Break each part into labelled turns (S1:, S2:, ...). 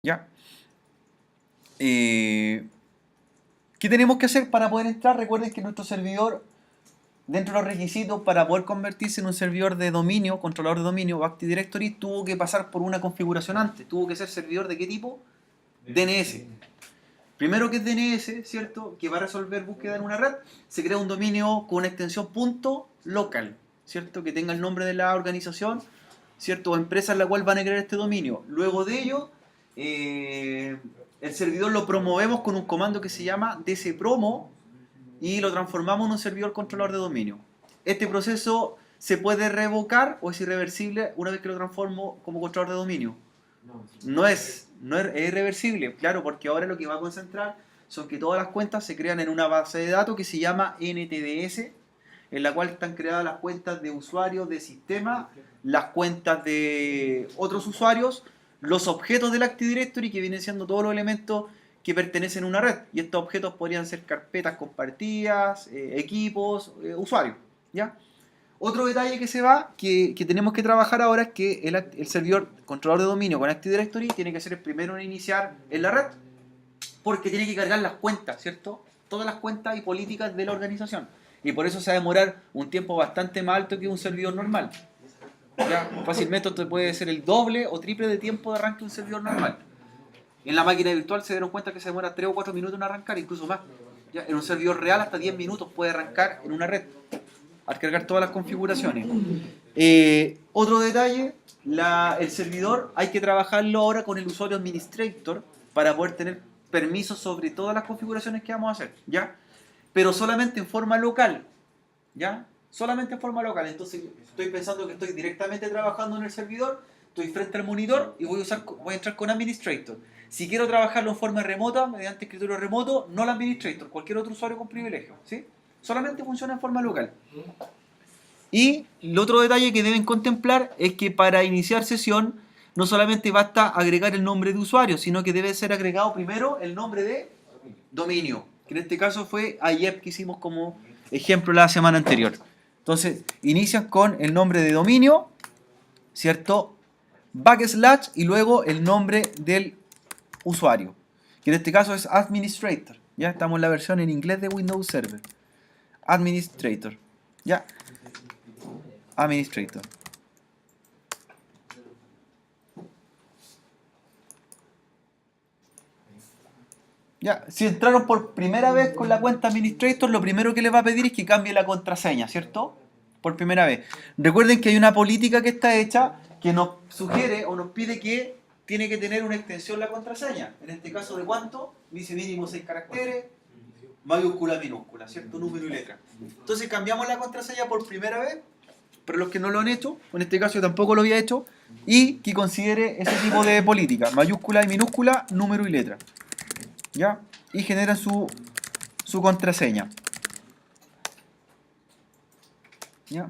S1: ¿Ya? ¿Qué tenemos que hacer para poder entrar? Recuerden que nuestro servidor, dentro de los requisitos para poder convertirse en un servidor de dominio, controlador de dominio o Active Directory, tuvo que pasar por una configuración antes. Tuvo que ser servidor de qué tipo? DNS. Primero que es DNS, ¿cierto? Que va a resolver búsqueda en una red, se crea un dominio con una extensión .local, ¿cierto? Que tenga el nombre de la organización, ¿cierto? O empresa en la cual van a crear este dominio. Luego de ello, el servidor lo promovemos con un comando que se llama dcpromo y lo transformamos en un servidor controlador de dominio. Este proceso se puede revocar o es irreversible una vez que lo transformo como controlador de dominio. Es irreversible, claro, porque ahora lo que va a concentrar son que todas las cuentas se crean en una base de datos que se llama NTDS, en la cual están creadas las cuentas de usuarios de sistema, las cuentas de otros usuarios, los objetos del Active Directory, que vienen siendo todos los elementos que pertenecen a una red. Y estos objetos podrían ser carpetas compartidas, equipos, usuarios. ¿Ya? Otro detalle que se va, que tenemos que trabajar ahora, es que el servidor controlador de dominio con Active Directory tiene que ser el primero en iniciar en la red, porque tiene que cargar las cuentas, ¿cierto? Todas las cuentas y políticas de la organización. Y por eso se va a demorar un tiempo bastante más alto que un servidor normal. ¿Ya? Fácilmente esto puede ser el doble o triple de tiempo de arranque de un servidor normal. En la máquina virtual se dieron cuenta que se demora 3 o 4 minutos en arrancar, incluso más. ¿Ya? En un servidor real hasta 10 minutos puede arrancar en una red al cargar todas las configuraciones. Otro detalle, el servidor hay que trabajarlo ahora con el usuario administrator para poder tener permisos sobre todas las configuraciones que vamos a hacer, ¿ya? Pero solamente en forma local, ¿ya? Solamente en forma local. Entonces estoy pensando que estoy directamente trabajando en el servidor, estoy frente al monitor y voy a entrar con administrator. Si quiero trabajarlo en forma remota, mediante escritorio remoto, no el administrator, cualquier otro usuario con privilegio, ¿sí? Solamente funciona en forma local. Y el otro detalle que deben contemplar es que para iniciar sesión no solamente basta agregar el nombre de usuario, sino que debe ser agregado primero el nombre de dominio, que en este caso fue AYEP que hicimos como ejemplo la semana anterior. Entonces, inician con el nombre de dominio, ¿cierto? Backslash y luego el nombre del usuario, que en este caso es administrator. Ya estamos en la versión en inglés de Windows Server. Administrator. Ya. Administrator. Ya, si entraron por primera vez con la cuenta Administrator, lo primero que les va a pedir es que cambie la contraseña, ¿cierto? Por primera vez. Recuerden que hay una política que está hecha que nos sugiere o nos pide que tiene que tener una extensión la contraseña. En este caso, ¿de cuánto? Dice mínimo 6 caracteres, mayúscula, minúscula, ¿cierto? Número y letra. Entonces cambiamos la contraseña por primera vez, para los que no lo han hecho, en este caso yo tampoco lo había hecho, y que considere ese tipo de política, mayúscula y minúscula, número y letra. ¿Ya? Y generan su contraseña. ¿Ya?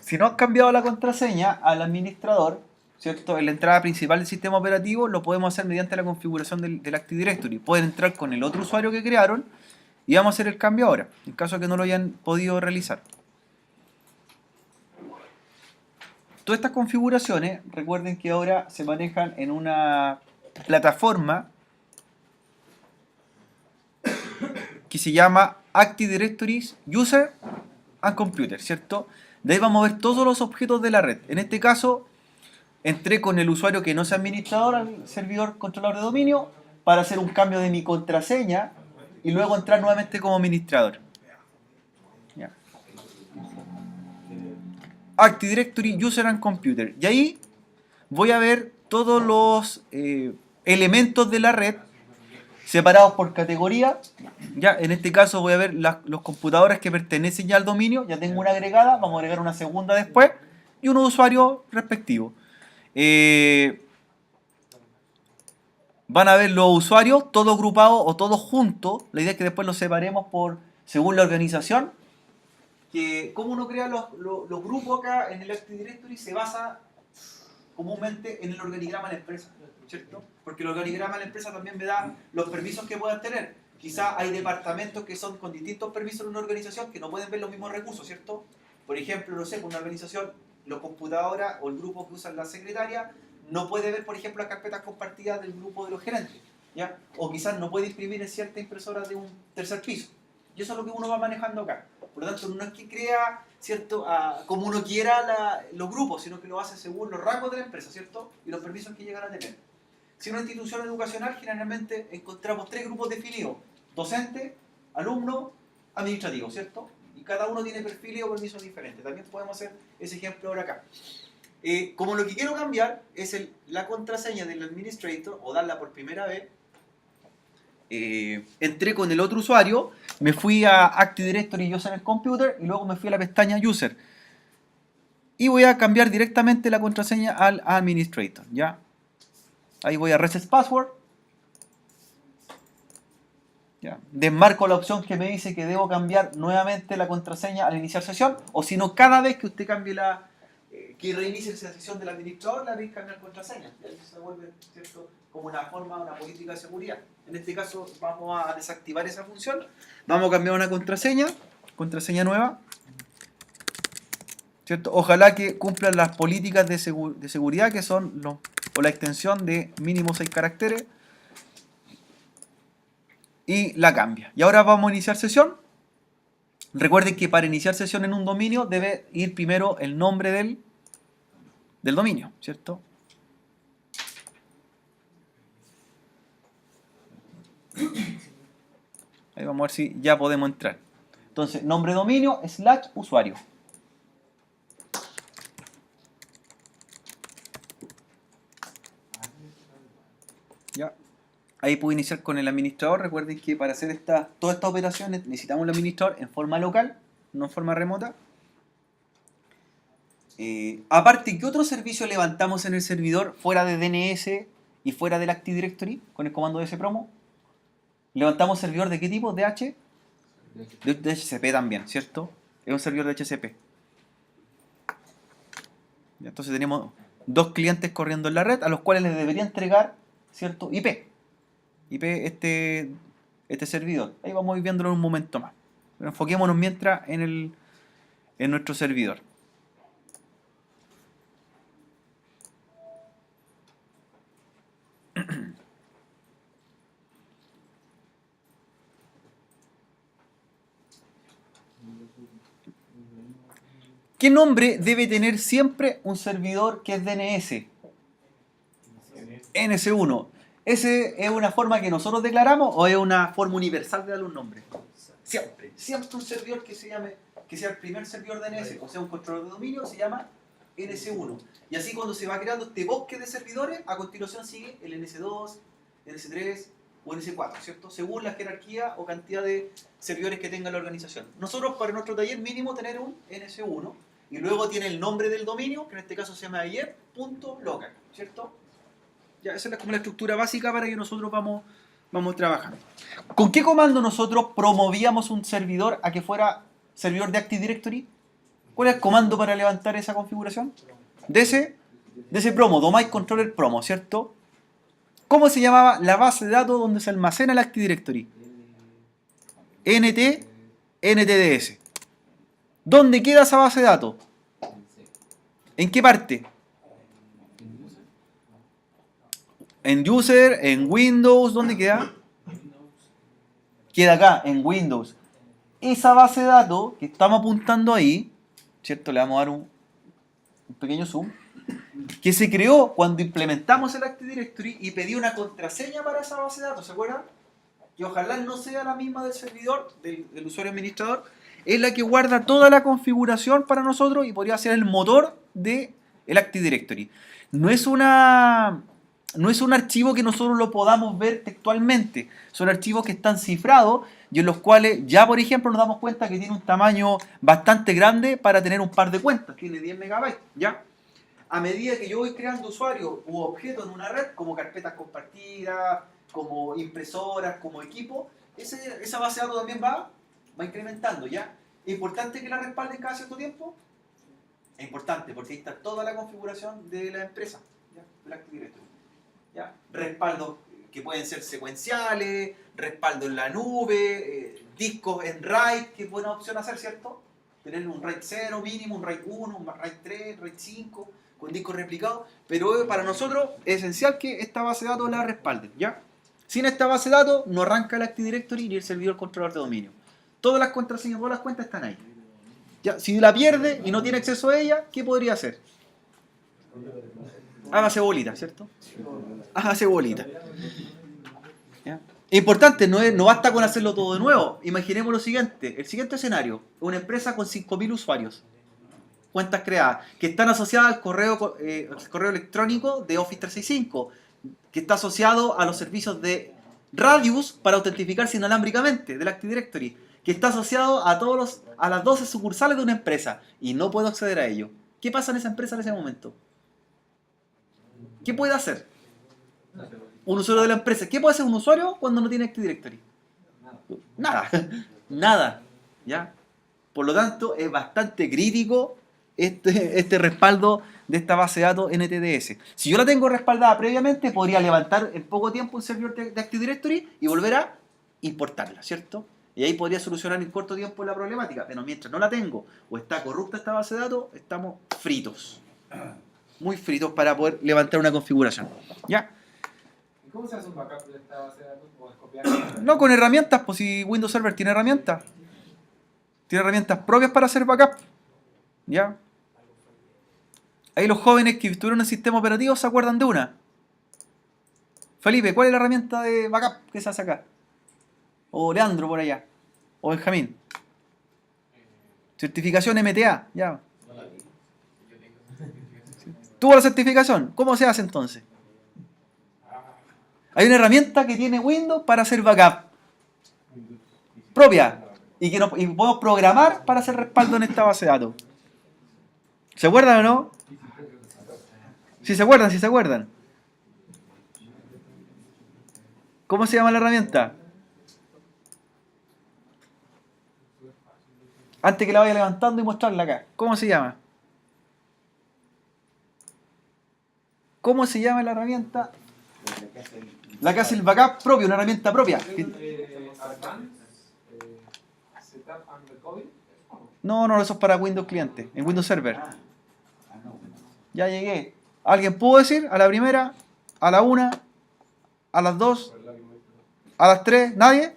S1: Si no has cambiado la contraseña al administrador, ¿cierto? En la entrada principal del sistema operativo lo podemos hacer mediante la configuración del Active Directory. Pueden entrar con el otro usuario que crearon y vamos a hacer el cambio ahora, en caso de que no lo hayan podido realizar. Todas estas configuraciones, recuerden que ahora se manejan en una plataforma que se llama Active Directories User and Computer, ¿cierto? De ahí vamos a ver todos los objetos de la red. En este caso, entré con el usuario que no sea administrador al servidor controlador de dominio para hacer un cambio de mi contraseña y luego entrar nuevamente como administrador. ¿Ya? Active Directory User and Computer. Y ahí voy a ver todos los elementos de la red separados por categoría. Ya, en este caso voy a ver los computadores que pertenecen ya al dominio. Ya tengo una agregada, vamos a agregar una segunda después y unos usuarios respectivos. Van a ver los usuarios todos agrupados o todos juntos. La idea es que después los separemos según la organización. Que cómo uno crea los grupos acá en el Active Directory se basa comúnmente en el organigrama de la empresa, ¿cierto? Porque el organigrama de la empresa también me da los permisos que puedan tener. Quizá hay departamentos que son con distintos permisos en una organización que no pueden ver los mismos recursos, ¿cierto? por ejemplo, no sé, con una organización, la computadora o el grupo que usan la secretaria no puede ver, por ejemplo, las carpetas compartidas del grupo de los gerentes, ¿ya? O quizás no puede imprimir en cierta impresora de un tercer piso. Y eso es lo que uno va manejando acá. Por lo tanto, no es que crea, ¿cierto?, como uno quiera los grupos, sino que lo hace según los rangos de la empresa, ¿cierto?, y los permisos que llegan a tener. Si en una institución educacional, generalmente encontramos 3 grupos definidos: docente, alumno, administrativo, ¿cierto? Y cada uno tiene perfiles o permisos diferentes. También podemos hacer ese ejemplo ahora acá. Como lo que quiero cambiar es la contraseña del administrator, o darla por primera vez, entré con el otro usuario, me fui a Active Directory User en el Computer y luego me fui a la pestaña User. Y voy a cambiar directamente la contraseña al administrator, ¿ya? Ahí voy a Reset Password. ¿Ya? Desmarco la opción que me dice que debo cambiar nuevamente la contraseña al iniciar sesión, o si no, cada vez que usted cambie que reinicie la sesión del administrador, la vez cambiar contraseña. Y ahí se vuelve, ¿cierto?, como una forma, una política de seguridad. En este caso vamos a desactivar esa función, vamos a cambiar una contraseña nueva, ¿cierto? Ojalá que cumplan las políticas de seguridad, que son o la extensión de mínimo 6 caracteres, y la cambia. Y ahora vamos a iniciar sesión. Recuerden que para iniciar sesión en un dominio debe ir primero el nombre del dominio, ¿cierto? Ahí vamos a ver si ya podemos entrar. Entonces, nombre dominio / usuario. Ya. Ahí puedo iniciar con el administrador. Recuerden que para hacer todas estas operaciones necesitamos el administrador en forma local, no en forma remota. Aparte, ¿qué otro servicio levantamos en el servidor fuera de DNS y fuera del Active Directory con el comando dpromo? ¿Levantamos servidor de qué tipo? ¿DH? De DHCP también, ¿cierto? Es un servidor de DHCP. Entonces tenemos 2 clientes corriendo en la red a los cuales les debería entregar, ¿cierto?, IP este servidor. Ahí vamos a ir viéndolo en un momento más. Pero enfoquémonos mientras en nuestro servidor. ¿Qué nombre debe tener siempre un servidor que es DNS? NS1. ¿Ese es una forma que nosotros declaramos o es una forma universal de darle un nombre? Siempre un servidor que sea el primer servidor DNS, o sea, un controlador de dominio, se llama NS1. Y así, cuando se va creando este bosque de servidores, a continuación sigue el NS2, NS3 o NS4, ¿cierto?, según la jerarquía o cantidad de servidores que tenga la organización. Nosotros, para nuestro taller, mínimo tener un NS1, y luego tiene el nombre del dominio, que en este caso se llama IEP.local, ¿cierto? Ya, esa es como la estructura básica para que nosotros vamos trabajando. ¿Con qué comando nosotros promovíamos un servidor a que fuera servidor de Active Directory? ¿Cuál es el comando para levantar esa configuración? dpromo, domain controller promo, ¿cierto? ¿Cómo se llamaba la base de datos donde se almacena el Active Directory? NTDS. ¿Dónde queda esa base de datos? ¿En qué parte? En User, en Windows, ¿dónde queda? Queda acá, en Windows. Esa base de datos que estamos apuntando ahí, ¿cierto? Le vamos a dar un pequeño zoom, que se creó cuando implementamos el Active Directory y pedí una contraseña para esa base de datos, ¿se acuerdan? Que ojalá no sea la misma del servidor, del usuario administrador, es la que guarda toda la configuración para nosotros y podría ser el motor del Active Directory. No es un archivo que nosotros lo podamos ver textualmente, son archivos que están cifrados y en los cuales ya, por ejemplo, nos damos cuenta que tiene un tamaño bastante grande para tener un par de cuentas, tiene 10 megabytes, ¿ya? A medida que yo voy creando usuarios u objetos en una red, como carpetas compartidas, como impresoras, como equipo, esa base de datos también va incrementando, ¿ya? ¿Es importante que la respalden cada cierto tiempo? Es importante, porque ahí está toda la configuración de la empresa, ¿ya?, del Active Directory, ¿ya? Respaldos que pueden ser secuenciales, respaldo en la nube, discos en RAID, que es buena opción hacer, ¿cierto? tener un RAID 0 mínimo, un RAID 1, un RAID 3, RAID 5, con discos replicados, pero para nosotros es esencial que esta base de datos la respalden, ¿ya? Sin esta base de datos no arranca el Active Directory ni el servidor controlador de dominio. Todas las contraseñas, todas las cuentas están ahí. ¿Ya? Si la pierde y no tiene acceso a ella, ¿qué podría hacer? Hágase bolita, ¿cierto? Hágase bolita. ¿Ya? Importante, no basta con hacerlo todo de nuevo. Imaginemos lo siguiente, el siguiente escenario, una empresa con 5.000 usuarios, cuentas creadas, que están asociadas al correo electrónico de Office 365, que está asociado a los servicios de Radius para autentificarse inalámbricamente del Active Directory, que está asociado a las 12 sucursales de una empresa, y no puedo acceder a ello. ¿Qué pasa en esa empresa en ese momento? ¿Qué puede hacer un usuario de la empresa? ¿Qué puede hacer un usuario cuando no tiene Active Directory? Nada. Nada. ¿Ya? Por lo tanto, es bastante crítico este respaldo de esta base de datos NTDS. Si yo la tengo respaldada previamente, podría levantar en poco tiempo un servidor de Active Directory y volver a importarla, ¿cierto? Y ahí podría solucionar en corto tiempo la problemática. Pero mientras no la tengo o está corrupta esta base de datos, estamos fritos. Muy fritos para poder levantar una configuración. ¿Ya?
S2: ¿Y cómo se hace un backup de esta base de datos? ¿O es copiar?
S1: No, con herramientas, pues si Windows Server tiene herramientas. Tiene herramientas propias para hacer backup. ¿Ya? Ahí los jóvenes que estuvieron en el sistema operativo se acuerdan de una. Felipe, ¿cuál es la herramienta de backup que se hace acá? O Leandro por allá. O Benjamín. Certificación MTA. Ya. ¿Tuvo la certificación? ¿Cómo se hace entonces? Hay una herramienta que tiene Windows para hacer backup. Propia. Y podemos programar para hacer respaldo en esta base de datos. ¿Se acuerdan o no? Si se acuerdan, si se acuerdan. ¿Cómo se llama la herramienta? Antes que la vaya levantando y mostrarla acá. ¿Cómo se llama? ¿Cómo se llama la herramienta? La que hace el backup propio, una herramienta propia. No, eso es para Windows cliente, en Windows Server. Ya llegué. ¿Alguien pudo decir? A la primera, a la una, a las dos, a las tres, ¿nadie?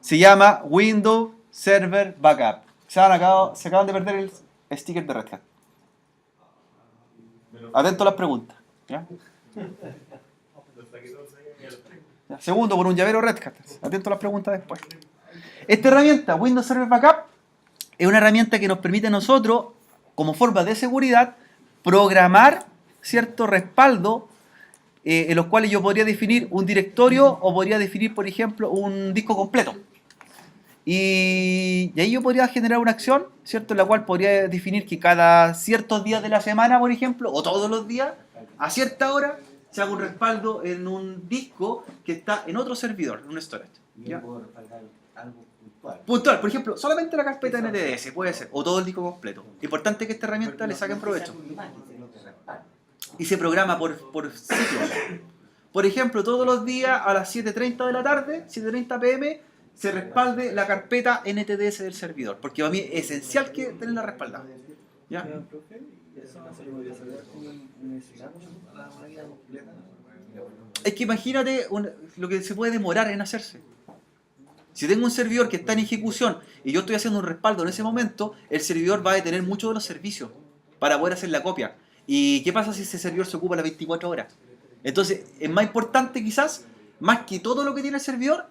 S1: Se llama Windows Server Backup. Se acaban de perder el sticker de Red Hat. Atento a las preguntas. ¿Ya? Segundo, por un llavero Red Hat. Atento a las preguntas después. Esta herramienta, Windows Server Backup, es una herramienta que nos permite a nosotros, como forma de seguridad, programar cierto respaldo en los cuales yo podría definir un directorio o podría definir, por ejemplo, un disco completo. Y ahí yo podría generar una acción, ¿cierto? En la cual podría definir que cada ciertos días de la semana, por ejemplo, o todos los días, a cierta hora, se haga un respaldo en un disco que está en otro servidor, en un storage. ¿Ya?
S3: Puedo respaldar algo puntual.
S1: Puntual, por ejemplo, solamente la carpeta NTDS puede ser, o todo el disco completo. Importante que esta herramienta le saquen provecho. Y se programa por ciclos. Por ejemplo, todos los días a las 7:30 de la tarde, 7:30 pm, se respalde la carpeta NTDS del servidor. Porque para mí es esencial que tenerla respaldada. ¿Ya? Es que imagínate lo que se puede demorar en hacerse. Si tengo un servidor que está en ejecución y yo estoy haciendo un respaldo en ese momento, el servidor va a detener muchos de los servicios para poder hacer la copia. ¿Y qué pasa si ese servidor se ocupa las 24 horas? Entonces, es más importante quizás, más que todo lo que tiene el servidor,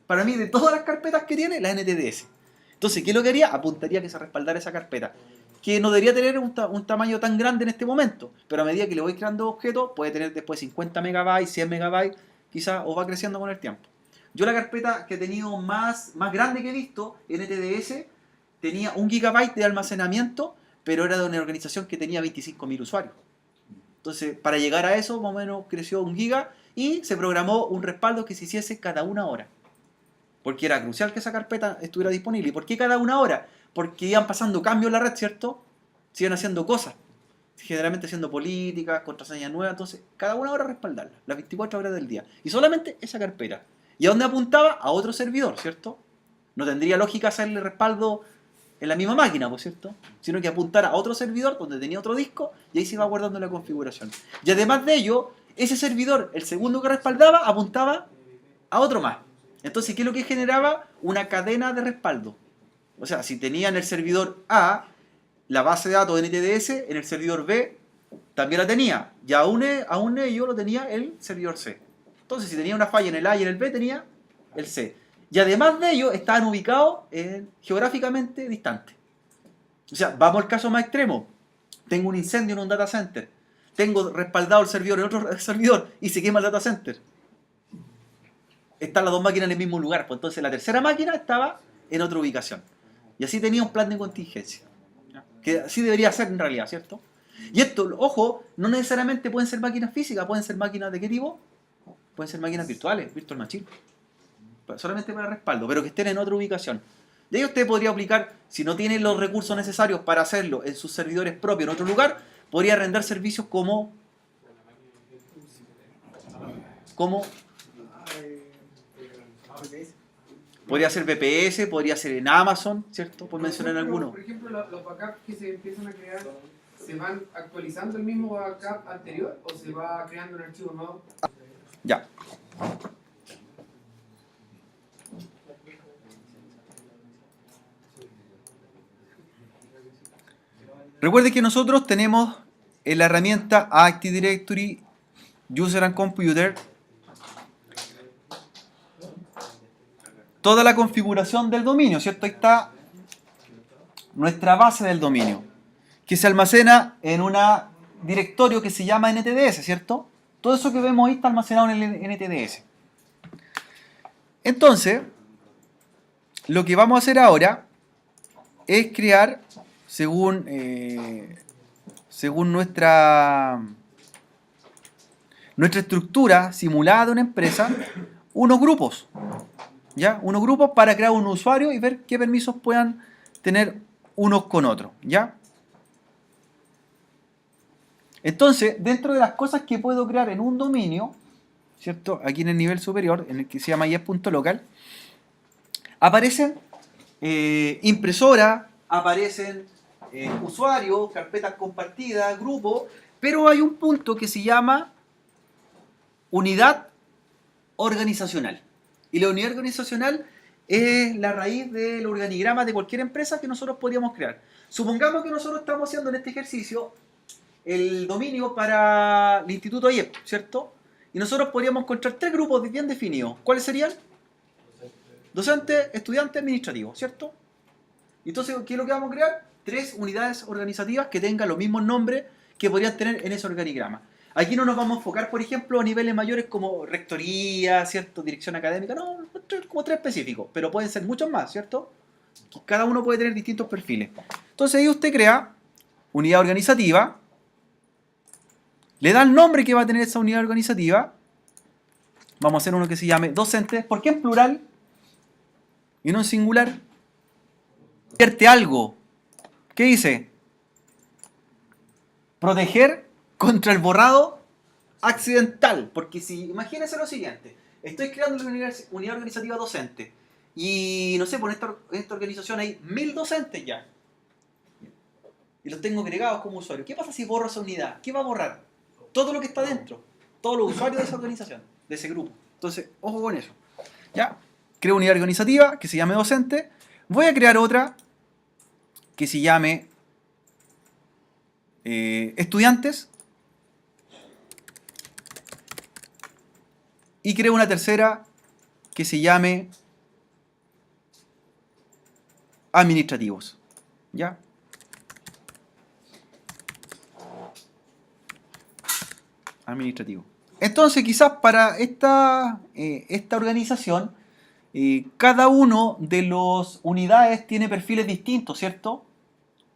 S1: para mí, de todas las carpetas que tiene, la NTDS. Entonces, ¿qué es lo que haría? Apuntaría a que se respaldara esa carpeta, que no debería tener un tamaño tan grande en este momento, pero a medida que le voy creando objetos, puede tener después 50 megabytes, 100 megabytes, quizás, o va creciendo con el tiempo. Yo la carpeta que he tenido más grande que he visto, NTDS, tenía 1 gigabyte de almacenamiento, pero era de una organización que tenía 25.000 usuarios. Entonces, para llegar a eso, más o menos creció 1 giga y se programó un respaldo que se hiciese cada 1 hora. Porque era crucial que esa carpeta estuviera disponible. ¿Y por qué cada 1 hora? Porque iban pasando cambios en la red, ¿cierto? Se iban haciendo cosas. Generalmente haciendo políticas, contraseñas nuevas. Entonces, cada 1 hora respaldarla, las 24 horas del día. Y solamente esa carpeta. ¿Y a dónde apuntaba? A otro servidor, ¿cierto? No tendría lógica hacerle respaldo en la misma máquina, por cierto, sino que apuntara a otro servidor donde tenía otro disco y ahí se iba guardando la configuración. Y además de ello, ese servidor, el segundo que respaldaba, apuntaba a otro más. Entonces, ¿qué es lo que generaba? Una cadena de respaldo. O sea, si tenía en el servidor A la base de datos NTDS, en el servidor B también la tenía. Y aún ello lo tenía el servidor C. Entonces, si tenía una falla en el A y en el B, tenía el C. Y además de ello, estaban ubicados geográficamente distantes. O sea, vamos al caso más extremo. Tengo un incendio en un data center. Tengo respaldado el servidor en otro servidor y se quema el data center. Están las dos máquinas en el mismo lugar. Pues entonces la tercera máquina estaba en otra ubicación. Y así tenía un plan de contingencia. Que así debería ser en realidad, ¿cierto? Y esto, ojo, no necesariamente pueden ser máquinas físicas. Pueden ser máquinas de qué tipo? Pueden ser máquinas virtuales, virtual machine. Solamente para respaldo, pero que estén en otra ubicación. Y ahí usted podría aplicar, si no tiene los recursos necesarios para hacerlo en sus servidores propios en otro lugar, podría arrendar servicios como podría ser VPS, podría ser en Amazon, ¿cierto? Por mencionar algunos.
S2: Por ejemplo, los backups que se empiezan a crear, ¿se van actualizando el mismo backup anterior o se va creando un archivo nuevo?
S1: Ya. Recuerde que nosotros tenemos en la herramienta Active Directory User and Computer toda la configuración del dominio, ¿cierto? Ahí está nuestra base del dominio, que se almacena en un directorio que se llama NTDS, ¿cierto? Todo eso que vemos ahí está almacenado en el NTDS. Entonces, lo que vamos a hacer ahora es crear, según nuestra estructura simulada de una empresa, unos grupos. ¿Ya? Unos grupos para crear un usuario y ver qué permisos puedan tener unos con otros. ¿Ya? Entonces, dentro de las cosas que puedo crear en un dominio, ¿cierto? Aquí en el nivel superior, en el que se llama yes.local, aparecen impresoras, aparecen usuarios, carpetas compartidas, grupos, pero hay un punto que se llama unidad organizacional. Y la unidad organizacional es la raíz del organigrama de cualquier empresa que nosotros podríamos crear. Supongamos que nosotros estamos haciendo en este ejercicio el dominio para el Instituto IEP, ¿cierto? Y nosotros podríamos encontrar tres grupos bien definidos. ¿Cuáles serían? Docente, estudiante, administrativo, ¿cierto? Entonces, ¿qué es lo que vamos a crear? Tres unidades organizativas que tengan los mismos nombres que podrían tener en ese organigrama. Aquí no nos vamos a enfocar, por ejemplo, a niveles mayores como rectoría, ¿cierto? Dirección académica, no, como tres específicos, pero pueden ser muchos más, ¿cierto? Cada uno puede tener distintos perfiles. Entonces ahí usted crea unidad organizativa, le da el nombre que va a tener esa unidad organizativa, vamos a hacer uno que se llame docentes, ¿por qué en plural y no en singular? Advierte algo, ¿qué dice? Proteger contra el borrado accidental, porque si, imagínense lo siguiente, estoy creando una unidad organizativa docente y no sé, por esta organización hay 1000 docentes ya y los tengo agregados como usuarios. ¿Qué pasa si borro esa unidad? ¿Qué va a borrar? Todo lo que está dentro, todos los usuarios de esa organización, de ese grupo. Entonces, ojo con eso. Ya, creo unidad organizativa que se llame docente, voy a crear otra que se llame estudiantes. Y creo una tercera que se llame administrativos. ¿Ya? Administrativo. Entonces, quizás para esta organización, cada uno de las unidades tiene perfiles distintos, ¿cierto?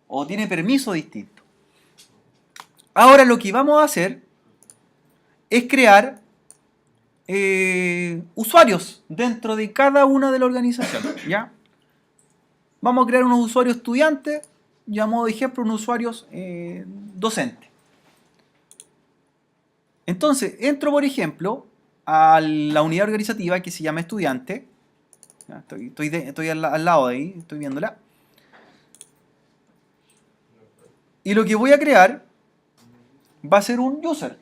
S1: O tiene permisos distintos. Ahora lo que vamos a hacer es crear usuarios dentro de cada una de las organizaciones, ¿ya? Vamos a crear unos usuarios estudiantes y a modo de ejemplo unos usuarios docentes. Entonces, entro por ejemplo a la unidad organizativa que se llama estudiante. Ya, estoy al lado de ahí, estoy viéndola. Y lo que voy a crear va a ser un user.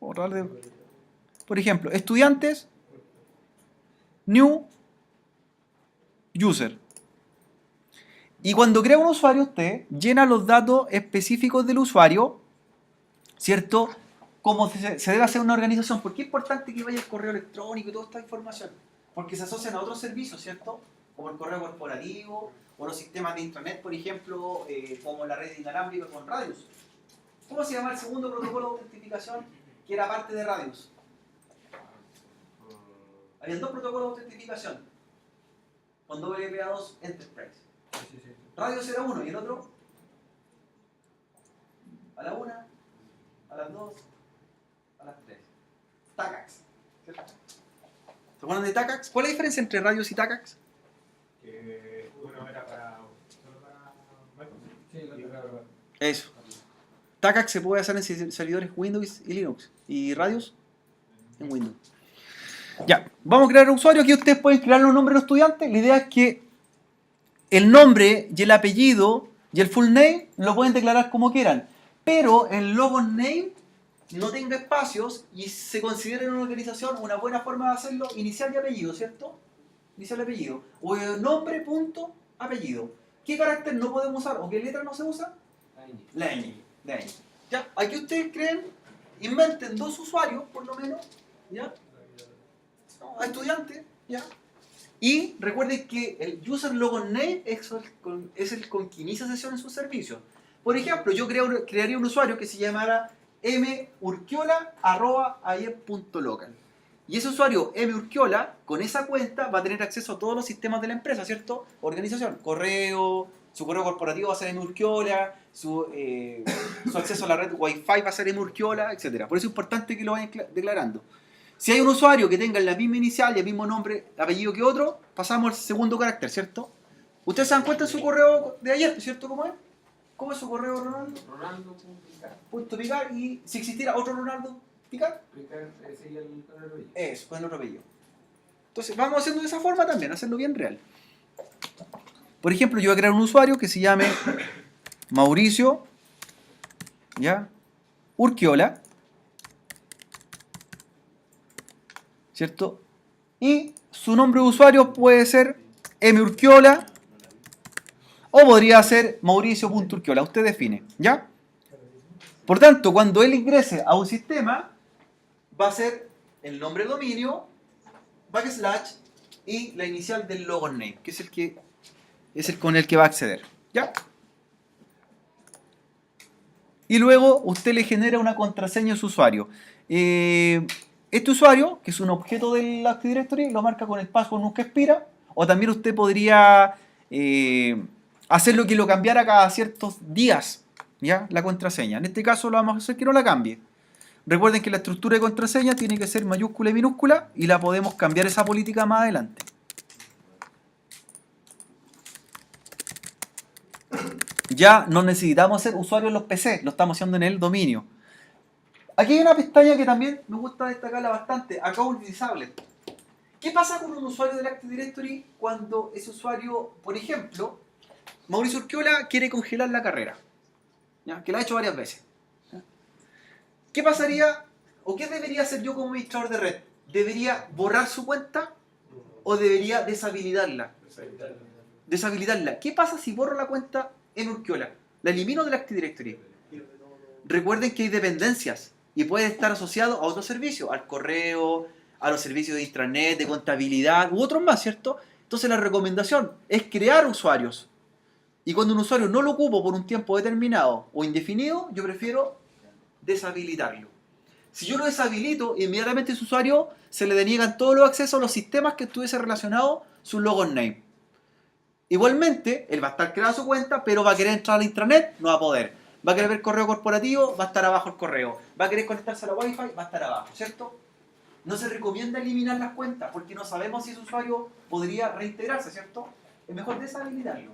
S1: Por ejemplo, estudiantes, new user. Y cuando crea un usuario, usted llena los datos específicos del usuario, ¿cierto? Cómo se debe hacer una organización. ¿Por qué es importante que vaya el correo electrónico y toda esta información? Porque se asocian a otros servicios, ¿cierto? Como el correo corporativo o los sistemas de intranet, por ejemplo, como la red inalámbrica con Radius. ¿Cómo se llama el segundo protocolo de autentificación que era parte de Radius? Había dos protocolos de autentificación con WPA2 Enterprise. Radius era uno y el otro a la 1, a las 2, a las 3. TACAX. ¿Se acuerdan de TACAX? ¿Cuál es la diferencia entre Radius y TACAX?
S4: Uno era solo para Microsoft.
S1: Eso. TACAX se puede hacer en servidores Windows y Linux. Y Radius en Windows. Ya, vamos a crear un usuario. Aquí ustedes pueden crear los nombres de los estudiantes. La idea es que el nombre y el apellido y el full name lo pueden declarar como quieran. Pero el logo name no tenga espacios y se considera en una organización una buena forma de hacerlo inicial y apellido, ¿cierto? Inicial y apellido. O nombre, punto, apellido. ¿Qué carácter no podemos usar o qué letra no se usa? La ñ. La ñ. ¿Ya? Aquí ustedes creen, inventen dos usuarios, por lo menos, ¿ya? A estudiantes, ¿ya? Y recuerden que el user logo name es el con que inicia sesión en sus servicios. Por ejemplo, yo crearía un usuario que se llamara murquiola@aie.local. Y ese usuario murquiola, con esa cuenta, va a tener acceso a todos los sistemas de la empresa, ¿cierto? Organización, correo, su correo corporativo va a ser murquiola, su acceso a la red Wi-Fi va a ser murquiola, etc. Por eso es importante que lo vayan declarando. Si hay un usuario que tenga la misma inicial y el mismo nombre, apellido que otro, pasamos al segundo carácter, ¿cierto? Ustedes se dan cuenta en su correo de ayer, ¿cierto? ¿Cómo es? ¿Cómo es su correo, Ronaldo?
S2: Ronaldo.picar.
S1: Punto Picar. Y si existiera otro Ronaldo Picar,
S2: Picar sería el apellido.
S1: eso, con el otro apellido. Entonces, vamos haciendo de esa forma también, hacerlo bien real. Por ejemplo, yo voy a crear un usuario que se llame Mauricio, ¿ya? Urquiola, ¿cierto? Y su nombre de usuario puede ser murquiola o podría ser mauricio.urquiola, usted define, ¿ya? Por tanto, cuando él ingrese a un sistema, va a ser el nombre de dominio, backslash y la inicial del logon name, que es el con el que va a acceder, ¿ya? Y luego usted le genera una contraseña a su usuario. Este usuario, que es un objeto del Active Directory, lo marca con el password nunca expira, o también usted podría hacerlo que lo cambiara cada ciertos días, ¿ya? La contraseña. En este caso lo vamos a hacer que no la cambie. Recuerden que la estructura de contraseña tiene que ser mayúscula y minúscula y la podemos cambiar esa política más adelante. Ya no necesitamos ser usuarios en los PC, lo estamos haciendo en el dominio. Aquí hay una pestaña que también me gusta destacarla bastante, Account Disable. ¿Qué pasa con un usuario del Active Directory cuando ese usuario, por ejemplo, Mauricio Urquiola quiere congelar la carrera? ¿Ya? Que la ha hecho varias veces. ¿Ya? ¿Qué pasaría o qué debería hacer yo como administrador de red? ¿Debería borrar su cuenta o debería deshabilitarla? Deshabilitarla. ¿Qué pasa si borro la cuenta en Urquiola? La elimino del Active Directory. Recuerden que hay dependencias y puede estar asociado a otros servicios, al correo, a los servicios de intranet, de contabilidad u otros más, ¿cierto? Entonces la recomendación es crear usuarios. Y cuando un usuario no lo ocupo por un tiempo determinado o indefinido, yo prefiero deshabilitarlo. Si yo lo deshabilito, inmediatamente a ese usuario se le deniegan todos los accesos a los sistemas que estuviese relacionado su logon name. Igualmente, él va a estar creando su cuenta, pero va a querer entrar a la intranet, no va a poder. Va a querer ver correo corporativo, va a estar abajo el correo. Va a querer conectarse a la Wi-Fi, va a estar abajo, ¿cierto? No se recomienda eliminar las cuentas porque no sabemos si ese usuario podría reintegrarse, ¿cierto? Es mejor deshabilitarlo.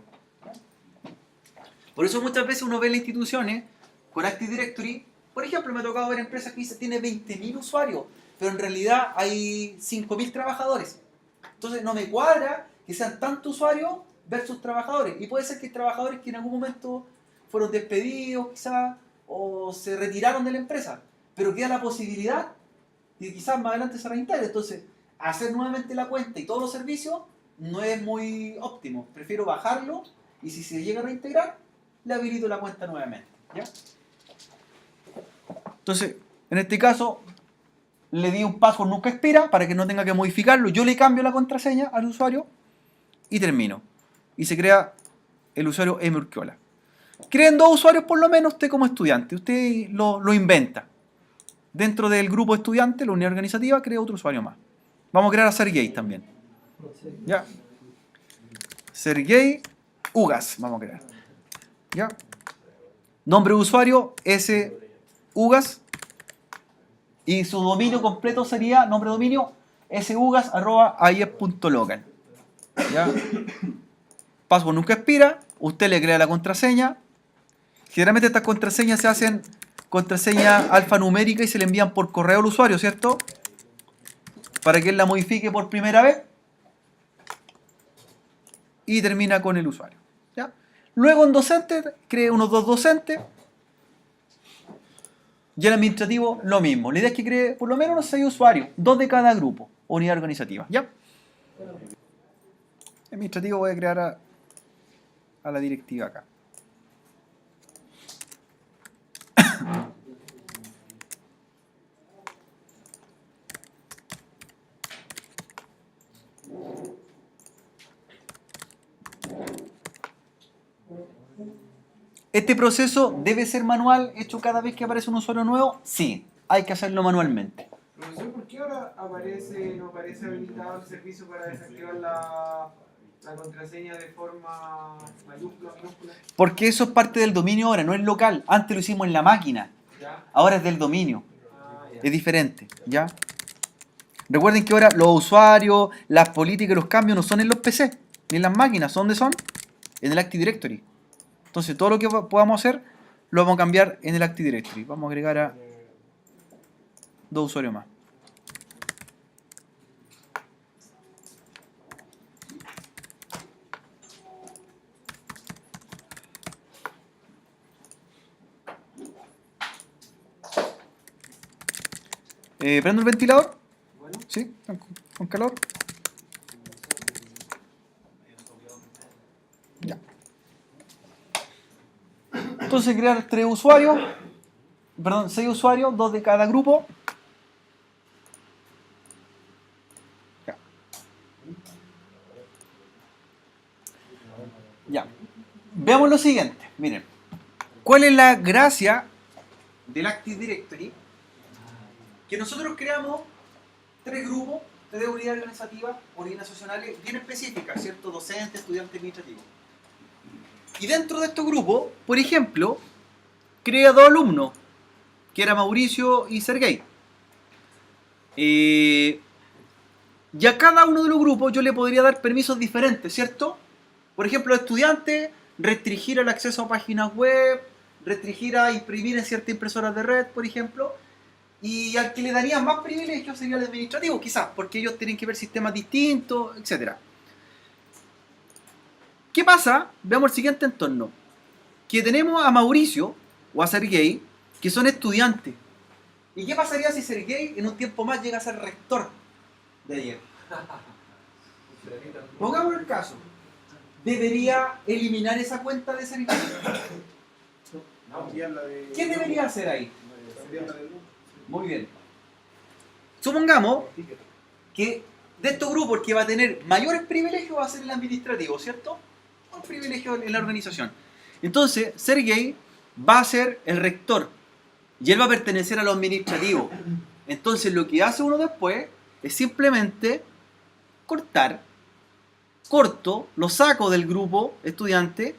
S1: Por eso muchas veces uno ve en las instituciones con Active Directory, por ejemplo, me ha tocado ver empresas que dicen tiene 20.000 usuarios, pero en realidad hay 5.000 trabajadores. Entonces no me cuadra que sean tantos usuarios versus trabajadores. Y puede ser que hay trabajadores que en algún momento fueron despedidos quizás, o se retiraron de la empresa, pero queda la posibilidad de quizás más adelante se reintegre. Entonces, hacer nuevamente la cuenta y todos los servicios no es muy óptimo. Prefiero bajarlo y si se llega a reintegrar, le habilito la cuenta nuevamente. ¿Ya? Entonces, en este caso, le di un password nunca expira para que no tenga que modificarlo. Yo le cambio la contraseña al usuario y termino. Y se crea el usuario M. Urquiola. Creen 2 usuarios por lo menos usted como estudiante. Usted lo inventa. Dentro del grupo estudiante, la unidad organizativa, crea otro usuario más. Vamos a crear a Sergey también. ¿Ya? Sergey Ugas vamos a crear. ¿Ya? Nombre de usuario S. Ugas. Y su dominio completo sería, nombre de dominio, sugas@aiep.local. ¿Ya? Password nunca expira. Usted le crea la contraseña. Generalmente estas contraseñas se hacen contraseña alfanumérica y se le envían por correo al usuario, ¿cierto? Para que él la modifique por primera vez. Y termina con el usuario. ¿Ya? Luego en docente, cree unos 2 docentes. Y el administrativo lo mismo. La idea es que cree por lo menos unos 6 usuarios. 2 de cada grupo. Unidad organizativa. ¿Ya? El administrativo voy a crear a la directiva acá. ¿Este proceso debe ser manual, hecho cada vez que aparece un usuario nuevo? Sí, hay que hacerlo manualmente.
S2: Profesor, ¿por qué ahora no aparece habilitado el servicio para desactivar la contraseña de forma mayúscula, minúscula?
S1: Porque eso es parte del dominio ahora, no es local. Antes lo hicimos en la máquina,
S2: ¿Ya?
S1: ahora es del dominio.
S2: Ya.
S1: Es diferente, ¿ya? Recuerden que ahora los usuarios, las políticas y los cambios no son en los PC, ni en las máquinas. ¿Dónde son? En el Active Directory. Entonces todo lo que podamos hacer, lo vamos a cambiar en el Active Directory. Vamos a agregar a 2 usuarios más. ¿Prendo el ventilador?
S2: Bueno,
S1: ¿Sí? ¿Con calor? Ya. Entonces crear 3 usuarios, perdón, 6 usuarios, 2 de cada grupo. Ya. Ya. Veamos lo siguiente, miren. ¿Cuál es la gracia del Active Directory? Que nosotros creamos 3 grupos, 3 unidades organizativas, organizacionales bien específicas, ¿cierto? Docente, estudiante, administrativo. Y dentro de estos grupos, por ejemplo, crea 2 alumnos, que era Mauricio y Sergey. Y a cada uno de los grupos yo le podría dar permisos diferentes, ¿cierto? Por ejemplo, estudiantes, restringir el acceso a páginas web, restringir a imprimir en ciertas impresoras de red, por ejemplo. Y al que le darían más privilegios sería el administrativo, quizás, porque ellos tienen que ver sistemas distintos, etc. ¿Qué pasa? Veamos el siguiente entorno. Que tenemos a Mauricio o a Sergey, que son estudiantes. ¿Y qué pasaría si Sergey en un tiempo más llega a ser rector de ayer? Pongamos el caso. ¿Debería eliminar esa cuenta de Sergey? ¿Qué debería hacer ahí? Muy bien. Supongamos que de estos grupos el que va a tener mayores privilegios va a ser el administrativo, ¿cierto? Un privilegio en la organización. Entonces, Sergey va a ser el rector y él va a pertenecer a lo administrativo. Entonces, lo que hace uno después es simplemente corto, lo saco del grupo estudiante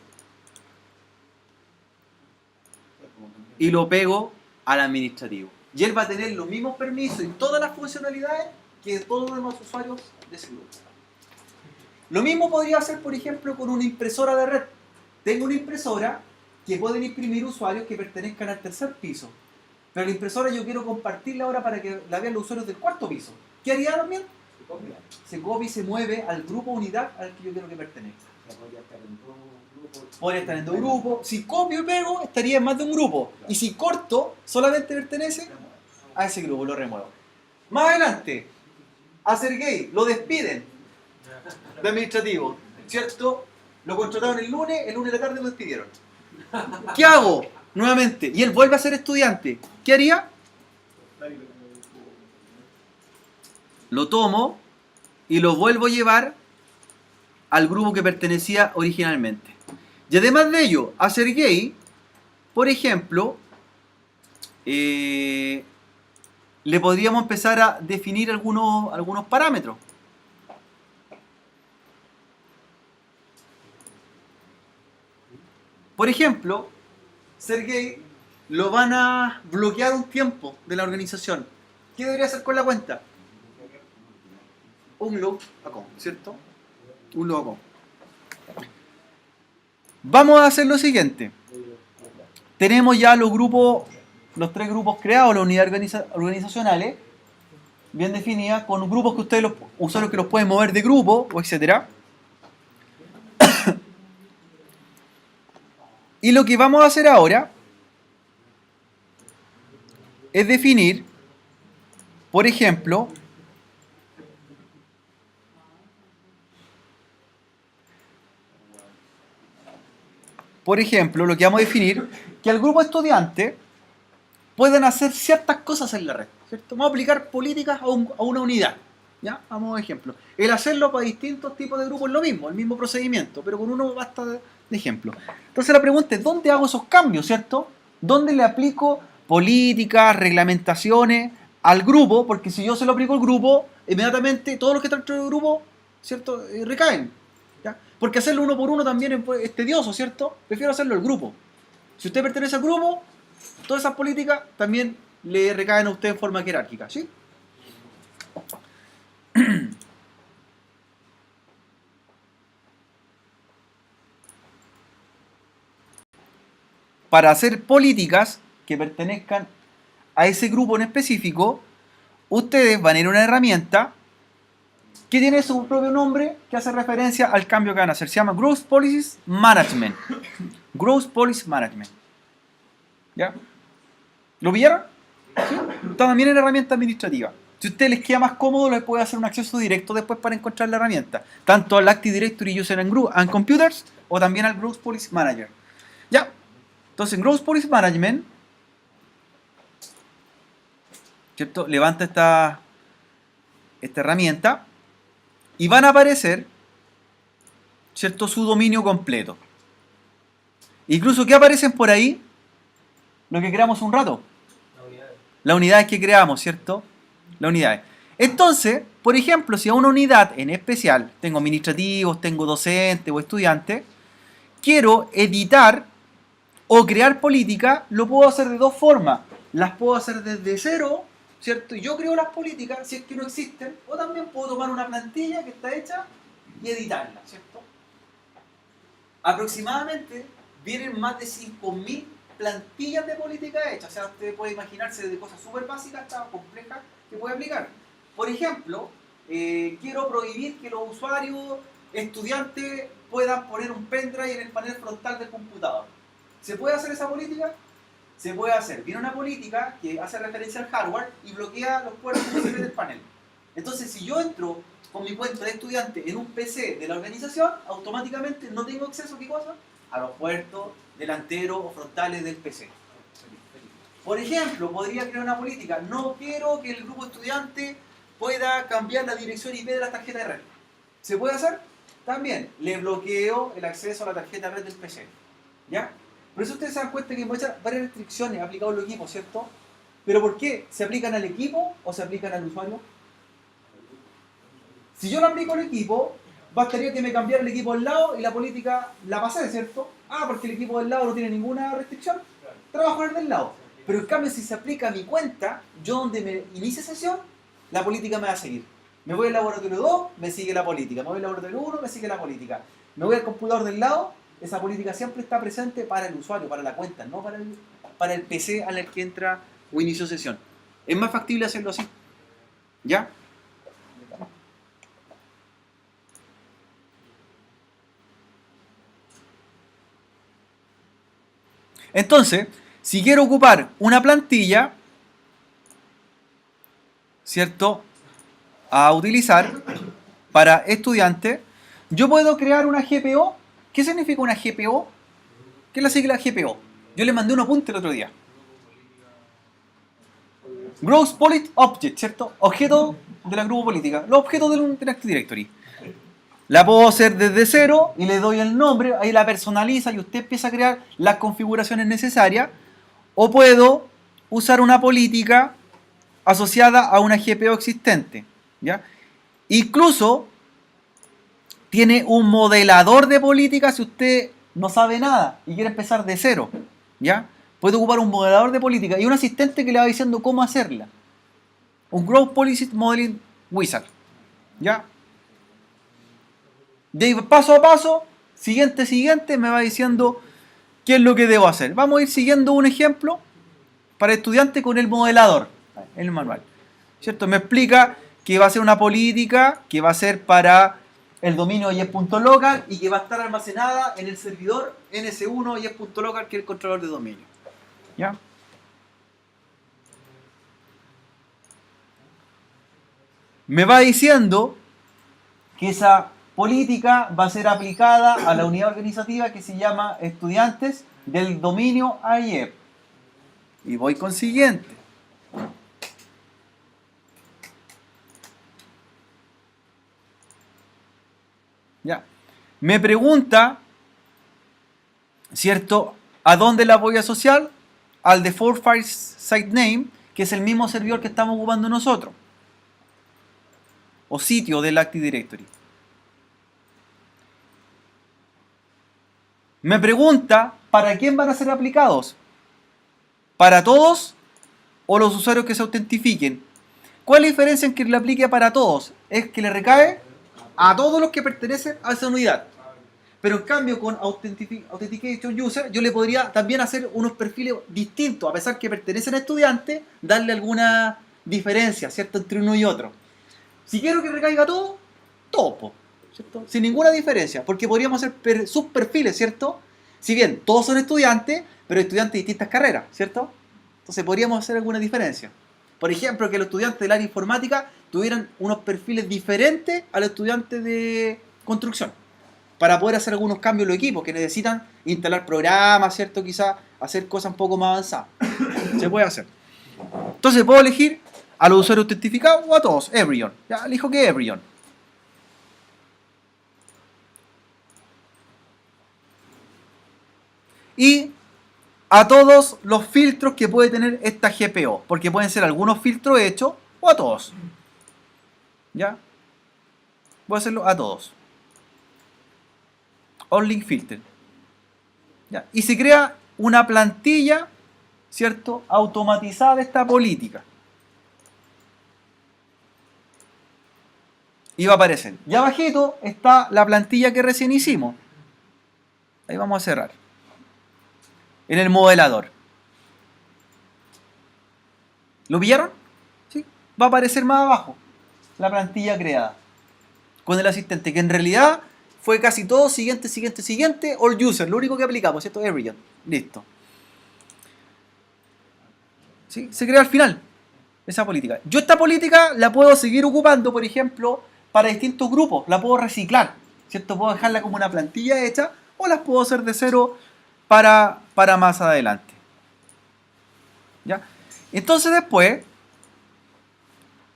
S1: y lo pego al administrativo. Y él va a tener los mismos permisos y todas las funcionalidades que todos los demás usuarios de ese grupo. Lo mismo podría hacer, por ejemplo, con una impresora de red. Tengo una impresora que pueden imprimir usuarios que pertenezcan al 3er piso. Pero la impresora yo quiero compartirla ahora para que la vean los usuarios del 4º piso. ¿Qué haría también? Se copia y se mueve al grupo unidad al que yo quiero que pertenezca. Podría estar en 2 grupos. Si copio y pego, estaría en más de un grupo. Y si corto, solamente pertenece a ese grupo, lo remuevo. Más adelante, a Sergey lo despiden de administrativo, ¿cierto? Lo contrataron el lunes de la tarde lo despidieron. ¿Qué hago? Nuevamente, y él vuelve a ser estudiante. ¿Qué haría? Lo tomo y lo vuelvo a llevar al grupo que pertenecía originalmente. Y además de ello, a Sergey, por ejemplo, le podríamos empezar a definir algunos parámetros. Por ejemplo, Sergey lo van a bloquear un tiempo de la organización. ¿Qué debería hacer con la cuenta? Un loop account, ¿cierto? Un loop account. Vamos a hacer lo siguiente. Tenemos ya los 3 grupos creados, las unidades organizacionales, bien definidas, con grupos que ustedes, los usuarios que los pueden mover de grupo, o etcétera. Y lo que vamos a hacer ahora es definir, por ejemplo, lo que vamos a definir, que al grupo estudiante pueden hacer ciertas cosas en la red, ¿cierto? Vamos a aplicar políticas a una unidad, ¿ya? Vamos a ejemplo. El hacerlo para distintos tipos de grupos es lo mismo, el mismo procedimiento, pero con uno basta de ejemplo. Entonces la pregunta es, ¿dónde hago esos cambios, cierto? ¿Dónde le aplico políticas, reglamentaciones al grupo? Porque si yo se lo aplico al grupo, inmediatamente todos los que están dentro del grupo, ¿cierto? Recaen, ¿ya? Porque hacerlo uno por uno también es tedioso, ¿cierto? Prefiero hacerlo al grupo. Si usted pertenece al grupo, todas esas políticas también le recaen a usted en forma jerárquica, ¿sí? Para hacer políticas que pertenezcan a ese grupo en específico, ustedes van a ir a una herramienta que tiene su propio nombre, que hace referencia al cambio que van a hacer. Se llama Growth Policies Management. Growth Policy Management. ¿Ya? ¿Lo vieron? ¿Sí? Está también en herramienta administrativa. Si a ustedes les queda más cómodo, les puede hacer un acceso directo después para encontrar la herramienta. Tanto al Active Directory User and Computers o también al Growth Policy Manager. ¿Ya? Entonces, en Growth Policy Management, ¿cierto? Levanta esta herramienta y van a aparecer, ¿cierto? Su dominio completo. Incluso, ¿qué aparecen por ahí? Lo que creamos un rato. Las unidades que creamos, ¿cierto? Las unidades. Entonces, por ejemplo, si a una unidad en especial, tengo administrativos, tengo docentes o estudiantes, quiero editar o crear política, lo puedo hacer de 2 formas. Las puedo hacer desde cero, ¿cierto? Y yo creo las políticas, si es que no existen, o también puedo tomar una plantilla que está hecha y editarla, ¿cierto? Aproximadamente vienen más de 5.000 plantillas de política hechas. O sea, usted puede imaginarse desde cosas súper básicas hasta complejas que puede aplicar. Por ejemplo, quiero prohibir que los usuarios estudiantes puedan poner un pendrive en el panel frontal del computador. ¿Se puede hacer esa política? Se puede hacer. Viene una política que hace referencia al hardware y bloquea los puertos USB del panel. Entonces, si yo entro con mi cuenta de estudiante en un PC de la organización, automáticamente no tengo acceso ¿a qué cosa? A los puertos delanteros o frontales del PC. Por ejemplo, podría crear una política. No quiero que el grupo estudiante pueda cambiar la dirección IP de la tarjeta de red. ¿Se puede hacer? También le bloqueo el acceso a la tarjeta de red del PC. ¿Ya? Por eso ustedes se dan cuenta que hay varias restricciones aplicadas al equipo, ¿cierto? ¿Pero por qué? ¿Se aplican al equipo o se aplican al usuario? Si yo lo aplico al equipo, bastaría que me cambiara el equipo al lado y la política la pasé, ¿cierto? Ah, porque el equipo del lado no tiene ninguna restricción. Trabajo en el del lado. Pero en cambio, si se aplica a mi cuenta, yo donde me inicie sesión, la política me va a seguir. Me voy al laboratorio 2, me sigue la política. Me voy al laboratorio 1, me sigue la política. Me voy al computador del lado, esa política siempre está presente para el usuario, para la cuenta, no para el PC al que entra o inició sesión. Es más factible hacerlo así. ¿Ya? Entonces, si quiero ocupar una plantilla, ¿cierto?, a utilizar para estudiantes, yo puedo crear una GPO. ¿Qué significa una GPO? ¿Qué es la sigla GPO? Yo le mandé un apunte el otro día. Gross Polit Object, ¿cierto? Objeto de la grupo política. Los objetos del Active Directory. La puedo hacer desde cero y le doy el nombre, ahí la personaliza y usted empieza a crear las configuraciones necesarias. O puedo usar una política asociada a una GPO existente, ¿ya? Incluso tiene un modelador de política si usted no sabe nada y quiere empezar de cero, ¿ya? Puede ocupar un modelador de política y un asistente que le va diciendo cómo hacerla. Un Growth Policy Modeling Wizard, ¿ya? De ahí, paso a paso, siguiente, me va diciendo qué es lo que debo hacer. Vamos a ir siguiendo un ejemplo para estudiantes con el modelador, en el manual, ¿cierto? Me explica que va a ser una política que va a ser para el dominio yes.local y que va a estar almacenada en el servidor ns1 yes.local, que es el controlador de dominio, ¿ya? Me va diciendo que esa política va a ser aplicada a la unidad organizativa que se llama estudiantes del dominio IEP. Y voy con siguiente. Ya. Me pregunta, ¿cierto?, ¿a dónde la voy a asociar? Al default file site name, que es el mismo servidor que estamos ocupando nosotros. O sitio del Active Directory. Me pregunta, ¿para quién van a ser aplicados? ¿Para todos o los usuarios que se autentifiquen? ¿Cuál es la diferencia en que le aplique para todos? Es que le recae a todos los que pertenecen a esa unidad. Pero en cambio con Authentication User yo le podría también hacer unos perfiles distintos, a pesar que pertenecen a estudiantes, darle alguna diferencia, ¿cierto?, entre uno y otro. Si quiero que recaiga todo, topo, ¿cierto?, sin ninguna diferencia, porque podríamos hacer subperfiles, ¿cierto? Si bien todos son estudiantes, pero estudiantes de distintas carreras, ¿cierto? Entonces podríamos hacer alguna diferencia. Por ejemplo, que los estudiantes del área informática tuvieran unos perfiles diferentes a los estudiantes de construcción, para poder hacer algunos cambios en los equipos que necesitan instalar programas, ¿cierto? Quizás hacer cosas un poco más avanzadas. Se puede hacer. Entonces puedo elegir a los usuarios autentificados o a todos, everyone. Ya elijo que everyone. Y a todos los filtros que puede tener esta GPO, porque pueden ser algunos filtros hechos o a todos. ¿Ya? Voy a hacerlo a todos. All link filter. ¿Ya? Y se crea una plantilla, ¿cierto?, automatizada de esta política. Y va a aparecer. Y abajito está la plantilla que recién hicimos. Ahí vamos a cerrar. En el modelador. ¿Lo pillaron? ¿Sí? Va a aparecer más abajo la plantilla creada con el asistente, que en realidad fue casi todo siguiente, all user, lo único que aplicamos, ¿cierto? Everyone. Listo. ¿Sí? Se crea al final esa política. Yo esta política la puedo seguir ocupando, por ejemplo, para distintos grupos. La puedo reciclar, ¿cierto? Puedo dejarla como una plantilla hecha o las puedo hacer de cero para más adelante. ¿Ya? Entonces después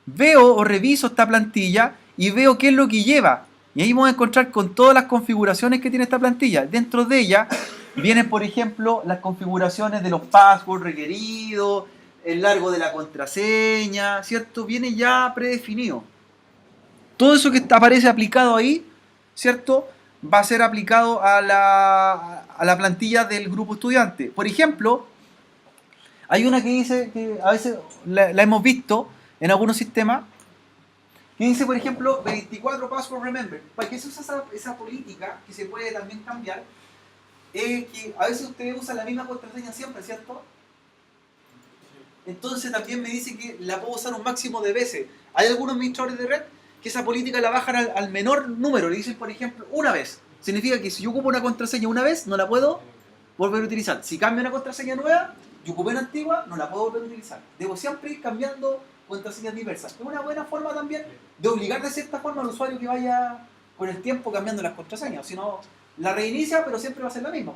S1: veo o reviso esta plantilla y veo qué es lo que lleva. Y ahí vamos a encontrar con todas las configuraciones que tiene esta plantilla. Dentro de ella vienen, por ejemplo, las configuraciones de los passwords requeridos, el largo de la contraseña, ¿cierto? Viene ya predefinido. Todo eso que aparece aplicado ahí, ¿cierto?, va a ser aplicado a la plantilla del grupo estudiante. Por ejemplo, hay una que dice, que a veces la hemos visto en algunos sistemas, que dice, por ejemplo, 24 password remember. ¿Para qué se usa esa política, que se puede también cambiar? Que a veces ustedes usan la misma contraseña siempre, ¿cierto? Entonces también me dice que la puedo usar un máximo de veces. Hay algunos administradores de red que esa política la bajan al menor número. Le dicen, por ejemplo, una vez. Significa que si yo ocupo una contraseña una vez, no la puedo volver a utilizar. Si cambio una contraseña nueva, yo ocupé una antigua, no la puedo volver a utilizar. Debo siempre ir cambiando contraseñas diversas. Es una buena forma también de obligar de cierta forma al usuario que vaya con el tiempo cambiando las contraseñas. Si no, la reinicia, pero siempre va a ser la misma.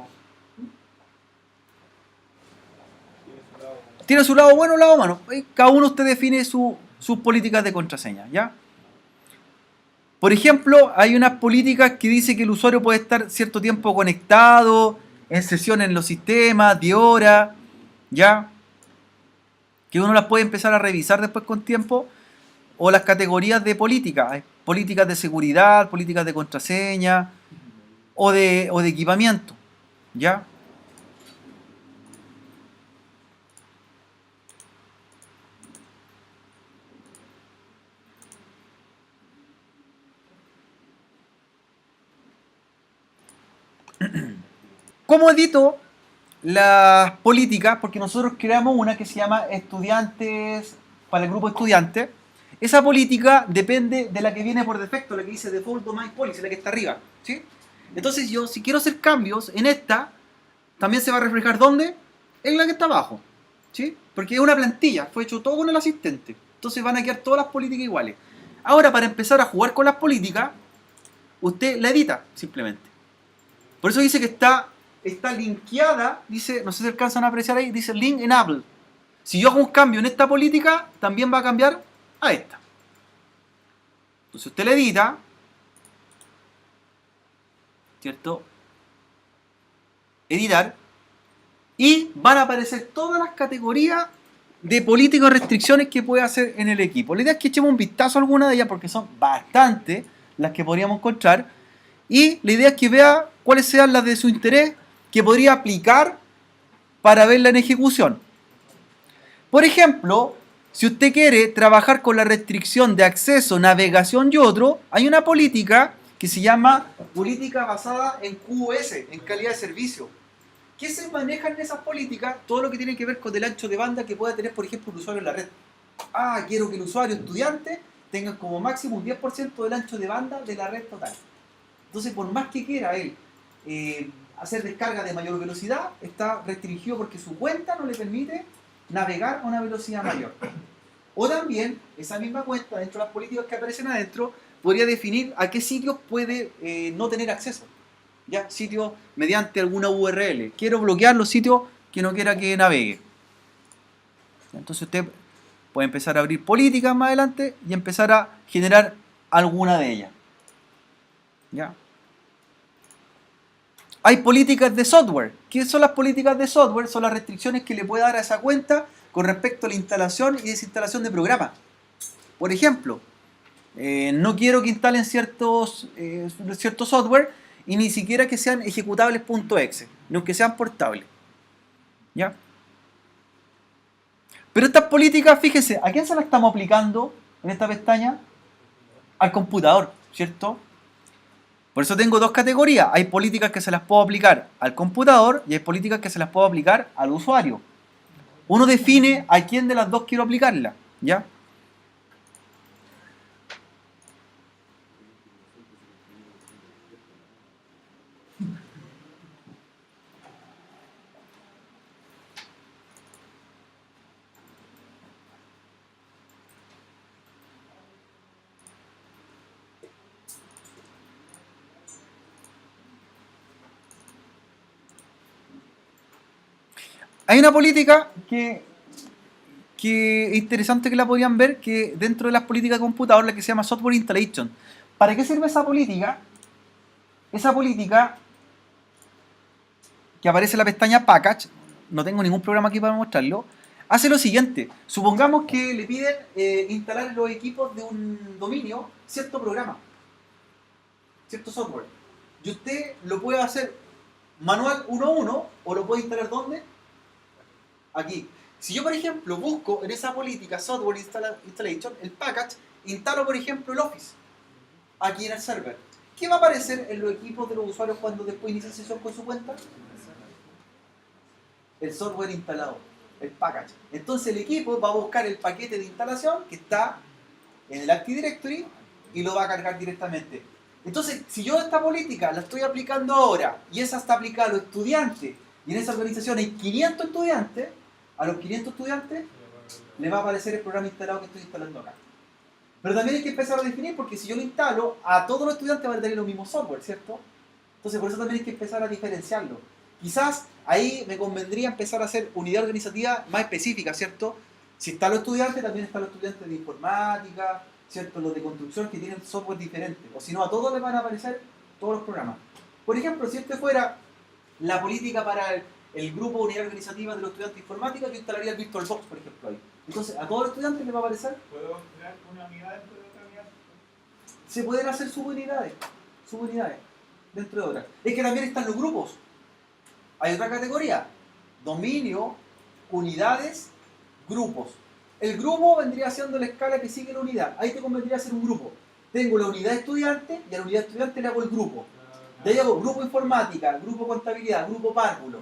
S1: Tiene su lado bueno y lado malo. Cada uno usted define sus políticas de contraseña, ¿ya? Por ejemplo, hay unas políticas que dice que el usuario puede estar cierto tiempo conectado, en sesiones en los sistemas, de hora, ¿ya? Que uno las puede empezar a revisar después con tiempo. O las categorías de políticas. Hay políticas de seguridad, políticas de contraseña o de equipamiento, ¿ya? ¿Cómo edito las políticas? Porque nosotros creamos una que se llama estudiantes, para el grupo estudiantes. Esa política depende de la que viene por defecto, la que dice Default Domain Policy, la que está arriba, ¿sí? Entonces yo, si quiero hacer cambios en esta, también se va a reflejar ¿dónde? En la que está abajo, ¿sí? Porque es una plantilla, fue hecho todo con el asistente. Entonces van a quedar todas las políticas iguales. Ahora, para empezar a jugar con las políticas, usted la edita, simplemente. Por eso dice que está linkeada, dice, no sé si alcanzan a apreciar ahí, dice Link Enable. Si yo hago un cambio en esta política, también va a cambiar a esta. Entonces usted la edita, ¿cierto? Editar, y van a aparecer todas las categorías de políticas o restricciones que puede hacer en el equipo. La idea es que echemos un vistazo a alguna de ellas porque son bastantes las que podríamos encontrar, y la idea es que vea cuáles sean las de su interés que podría aplicar para verla en ejecución. Por ejemplo, si usted quiere trabajar con la restricción de acceso, navegación y otro, hay una política que se llama política basada en QoS, en calidad de servicio. ¿Qué se maneja en esas políticas? Todo lo que tiene que ver con el ancho de banda que pueda tener, por ejemplo, un usuario en la red. Quiero que el usuario estudiante tenga como máximo un 10% del ancho de banda de la red total. Entonces, por más que quiera él hacer descarga de mayor velocidad, está restringido porque su cuenta no le permite navegar a una velocidad mayor. O también, esa misma cuenta, dentro de las políticas que aparecen adentro, podría definir a qué sitios puede no tener acceso. ¿Ya? Sitios mediante alguna URL. Quiero bloquear los sitios que no quiera que navegue. Entonces usted puede empezar a abrir políticas más adelante y empezar a generar alguna de ellas. ¿Ya? Hay políticas de software. ¿Qué son las políticas de software? Son las restricciones que le puede dar a esa cuenta con respecto a la instalación y desinstalación de programas. Por ejemplo, no quiero que instalen cierto software y ni siquiera que sean ejecutables .exe, ni que sean portables. ¿Ya? Pero estas políticas, fíjense, ¿a quién se las estamos aplicando en esta pestaña? Al computador, ¿cierto? Por eso tengo dos categorías. Hay políticas que se las puedo aplicar al computador y hay políticas que se las puedo aplicar al usuario. Uno define a quién de las dos quiero aplicarla, ¿ya? Hay una política que es interesante que la podrían ver, que dentro de las políticas de computador, la que se llama Software Installation. ¿Para qué sirve esa política? Esa política que aparece en la pestaña Package, no tengo ningún programa aquí para mostrarlo, hace lo siguiente. Supongamos que le piden instalar en los equipos de un dominio cierto programa, cierto software. Y usted lo puede hacer manual 1 a 1 o lo puede instalar ¿dónde? Aquí. Si yo, por ejemplo, busco en esa política Software Installation, el package, instalo, por ejemplo, el Office, aquí en el server. ¿Qué va a aparecer en los equipos de los usuarios cuando después inicia sesión con su cuenta? El software instalado, el package. Entonces el equipo va a buscar el paquete de instalación que está en el Active Directory y lo va a cargar directamente. Entonces, si yo esta política la estoy aplicando ahora y esa está aplicada a los estudiantes y en esa organización hay 500 estudiantes, a los 500 estudiantes les va a aparecer el programa instalado que estoy instalando acá. Pero también hay que empezar a definir, porque si yo lo instalo, a todos los estudiantes van a tener los mismos software, ¿cierto? Entonces por eso también hay que empezar a diferenciarlo. Quizás ahí me convendría empezar a hacer unidad organizativa más específica, ¿cierto? Si están los estudiantes, también están los estudiantes de informática, ¿cierto? Los de construcción que tienen software diferente. O si no, a todos les van a aparecer todos los programas. Por ejemplo, si este fuera la política para el grupo unidad organizativa de los estudiantes de informática, yo instalaría el VirtualBox, por ejemplo, ahí. Entonces, a todos los estudiantes les va a aparecer.
S4: ¿Puedo crear una unidad dentro de otra unidad?
S1: Se pueden hacer subunidades dentro de otras. Es que también están los grupos. Hay otra categoría: dominio, unidades, grupos. El grupo vendría siendo la escala que sigue la unidad. Ahí te convendría hacer un grupo. Tengo la unidad estudiante y a la unidad estudiante le hago el grupo. De ahí hago grupo informática, grupo contabilidad, grupo párvulo.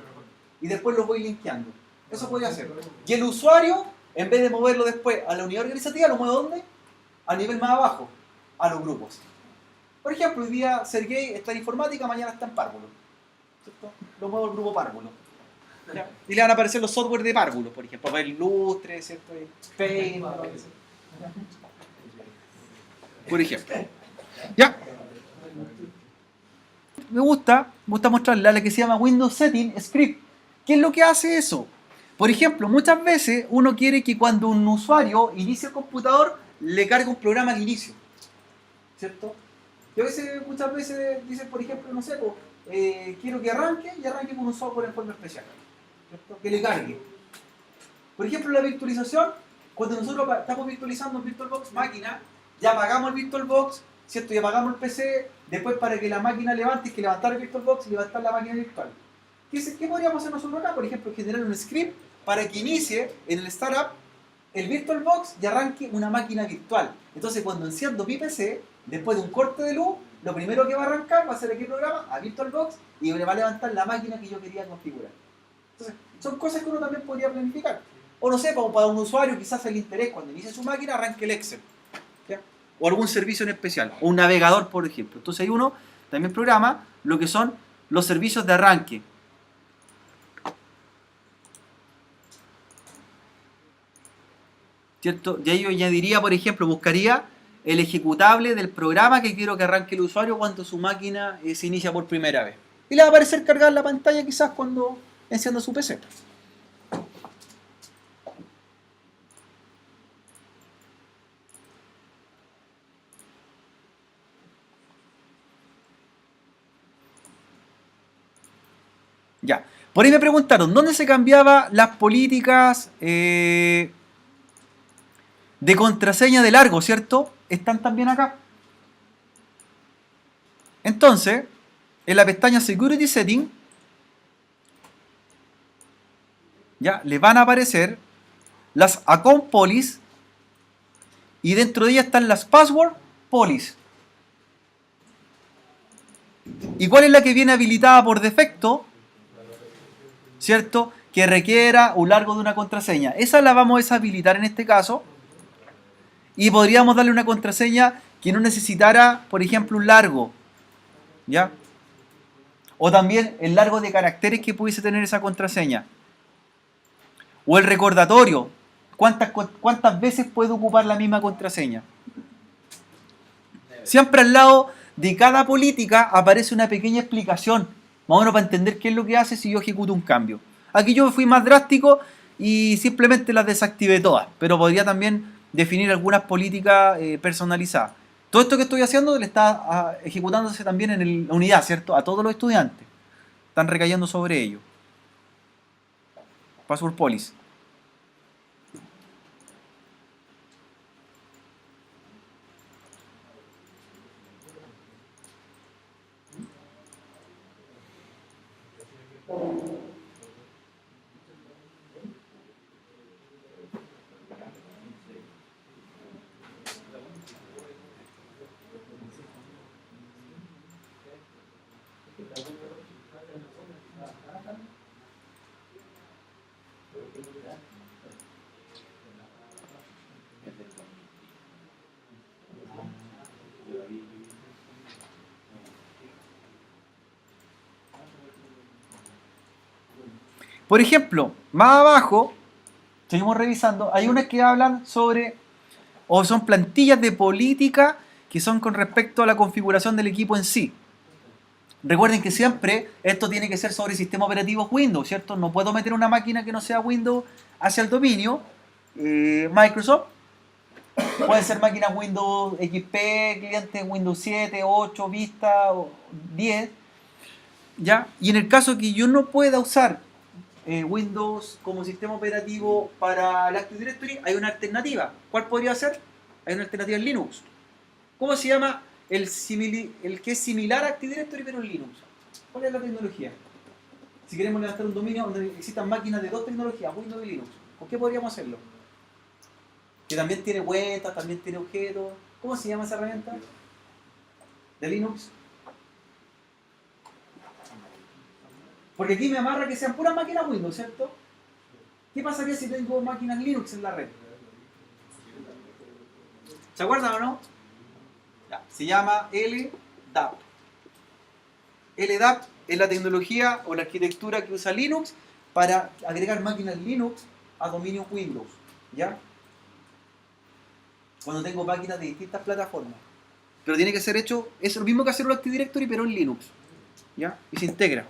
S1: Y después los voy linkeando. Eso podría hacer. Y el usuario, en vez de moverlo después a la unidad organizativa, ¿lo muevo dónde? A nivel más abajo, a los grupos. Por ejemplo, hoy día Sergey está en informática, mañana está en párvulo. ¿Cierto? Lo muevo al grupo párvulo. ¿Ya? Y le van a aparecer los software de párvulo, por ejemplo, para el Lustre, ¿cierto? Paint, por ejemplo. ¿Ya? Me gusta mostrarle a la que se llama Windows Setting Script. ¿Qué es lo que hace eso? Por ejemplo, muchas veces uno quiere que cuando un usuario inicie el computador, le cargue un programa al inicio. ¿Cierto? Y muchas veces dicen, por ejemplo, no sé, quiero que arranque y arranque con un software en forma especial. ¿Cierto? Que le cargue. Por ejemplo, la virtualización, cuando nosotros estamos virtualizando en VirtualBox máquina, ya apagamos el VirtualBox, ¿cierto? Y apagamos el PC, después para que la máquina levante, hay que levantar el VirtualBox y levantar la máquina virtual. ¿Qué podríamos hacer nosotros acá? Por ejemplo, generar un script para que inicie en el startup el VirtualBox y arranque una máquina virtual. Entonces, cuando enciendo mi PC, después de un corte de luz, lo primero que va a arrancar va a ser aquí el programa, a VirtualBox, y me va a levantar la máquina que yo quería configurar. Entonces, son cosas que uno también podría planificar. O no sé, para un usuario quizás el interés, cuando inicie su máquina, arranque el Excel. ¿Ya? O algún servicio en especial, o un navegador, por ejemplo. Entonces ahí uno también programa lo que son los servicios de arranque. ¿Cierto? Y ahí yo añadiría, por ejemplo, buscaría el ejecutable del programa que quiero que arranque el usuario cuando su máquina se inicia por primera vez. Y le va a aparecer cargar la pantalla quizás cuando encienda su PC. Ya. Por ahí me preguntaron, ¿dónde se cambiaban las políticas de contraseña de largo, ¿cierto? Están también acá. Entonces, en la pestaña Security Setting, ya, le van a aparecer las Account Policy y dentro de ellas están las Password Policy. ¿Y cuál es la que viene habilitada por defecto? ¿Cierto? Que requiera un largo de una contraseña. Esa la vamos a deshabilitar en este caso. Y podríamos darle una contraseña que no necesitara, por ejemplo, un largo. ¿Ya? O también el largo de caracteres que pudiese tener esa contraseña. O el recordatorio. ¿Cuántas veces puede ocupar la misma contraseña? Siempre al lado de cada política aparece una pequeña explicación, más o menos para entender qué es lo que hace si yo ejecuto un cambio. Aquí yo fui más drástico y simplemente las desactivé todas, pero podría también definir algunas políticas personalizadas. Todo esto que estoy haciendo le está ejecutándose también en la unidad, ¿cierto? A todos los estudiantes. Están recayendo sobre ello. Password Policy. Por ejemplo, más abajo, seguimos revisando, hay unas que hablan sobre, o son plantillas de política que son con respecto a la configuración del equipo en sí. Recuerden que siempre esto tiene que ser sobre sistema operativo Windows, ¿cierto? No puedo meter una máquina que no sea Windows hacia el dominio Microsoft. Pueden ser máquinas Windows XP, clientes Windows 7, 8, Vista, o 10, ¿ya? Y en el caso que yo no pueda usar Windows como sistema operativo para el Active Directory, hay una alternativa. ¿Cuál podría ser? Hay una alternativa en Linux. ¿Cómo se llama el que es similar a Active Directory pero en Linux? ¿Cuál es la tecnología? Si queremos levantar un dominio donde existan máquinas de dos tecnologías, Windows y Linux, ¿con qué podríamos hacerlo? Que también tiene cuentas, también tiene objetos. ¿Cómo se llama esa herramienta? ¿De Linux? Porque aquí me amarra que sean puras máquinas Windows, ¿cierto? ¿Qué pasaría si tengo máquinas Linux en la red? ¿Se acuerdan o no? Ya, se llama LDAP. LDAP es la tecnología o la arquitectura que usa Linux para agregar máquinas Linux a dominios Windows, ¿ya? Cuando tengo máquinas de distintas plataformas. Pero tiene que ser hecho, es lo mismo que hacer un Active Directory, pero en Linux, ¿ya? Y se integra.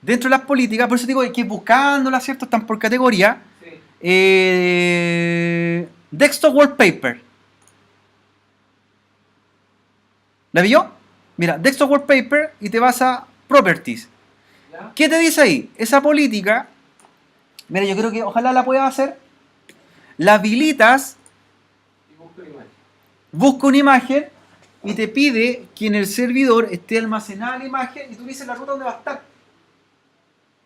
S1: Dentro de las políticas, por eso digo que buscándolas, ¿cierto? Están por categoría.
S2: Sí.
S1: Desktop Wallpaper. ¿La vio? Mira, Desktop Wallpaper y te vas a Properties.
S2: ¿Ya?
S1: ¿Qué te dice ahí? Esa política, mira, yo creo que ojalá la puedas hacer. La habilitas,
S2: Y busco la imagen.
S1: busca una imagen y te pide que en el servidor esté almacenada la imagen y tú dices la ruta donde va a estar.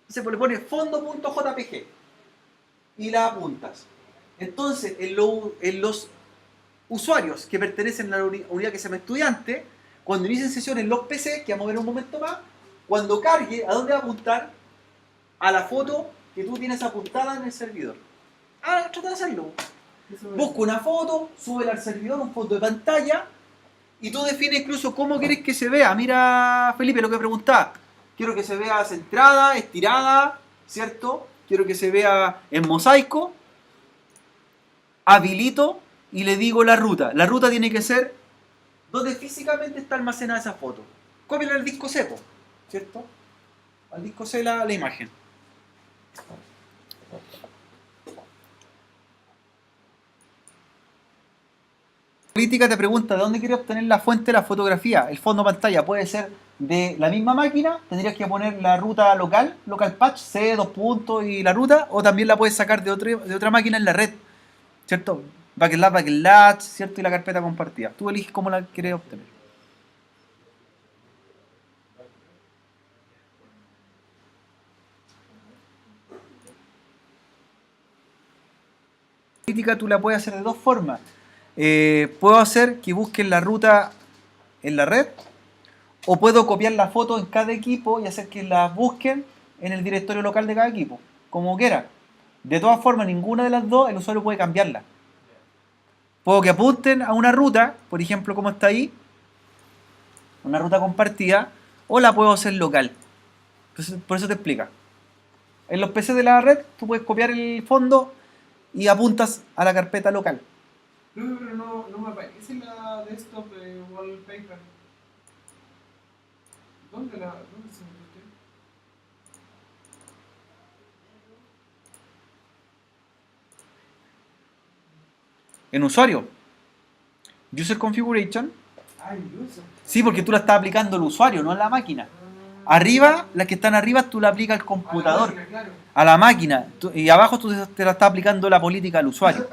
S1: Entonces le pones fondo.jpg y la apuntas. Entonces, en los usuarios que pertenecen a la unidad que se llama estudiante, cuando inicien sesiones los PC, que vamos a ver en un momento más, cuando cargue, ¿a dónde va a apuntar? A la foto que tú tienes apuntada en el servidor. Ah, trata de hacerlo.
S2: Eso es.
S1: Busca una foto, súbela al servidor, un foto de pantalla, y tú defines incluso cómo quieres que se vea. Mira, Felipe, lo que preguntaba. Quiero que se vea centrada, estirada, ¿cierto? Quiero que se vea en mosaico. Habilito y le digo la ruta. La ruta tiene que ser donde físicamente está almacenada esa foto. Cópiala al disco C, ¿cierto? Al disco C la imagen. Política te pregunta de dónde quieres obtener la fuente de la fotografía. El fondo pantalla puede ser de la misma máquina, tendrías que poner la ruta local, local patch, C, dos puntos y la ruta, o también la puedes sacar de otra máquina en la red, ¿cierto? Backlatch, ¿cierto? Y la carpeta compartida. Tú eliges cómo la quieres obtener. Política tú la puedes hacer de dos formas. Puedo hacer que busquen la ruta en la red, o puedo copiar la foto en cada equipo y hacer que las busquen en el directorio local de cada equipo, como quiera. De todas formas, ninguna de las dos el usuario puede cambiarla. Puedo que apunten a una ruta, por ejemplo, como está ahí, una ruta compartida, o la puedo hacer local. Entonces, por eso te explica. En los PC de la red, tú puedes copiar el fondo y apuntas a la carpeta local.
S2: Pero no me aparece la desktop wallpaper. ¿Dónde se metió usted?
S1: En usuario, User Configuration.
S2: Ah, en user.
S1: Sí, porque tú la estás aplicando al usuario, no a la máquina. Arriba, las que están arriba, tú la aplicas al computador,
S2: Claro.
S1: a la máquina. Y abajo tú te la estás aplicando la política al usuario.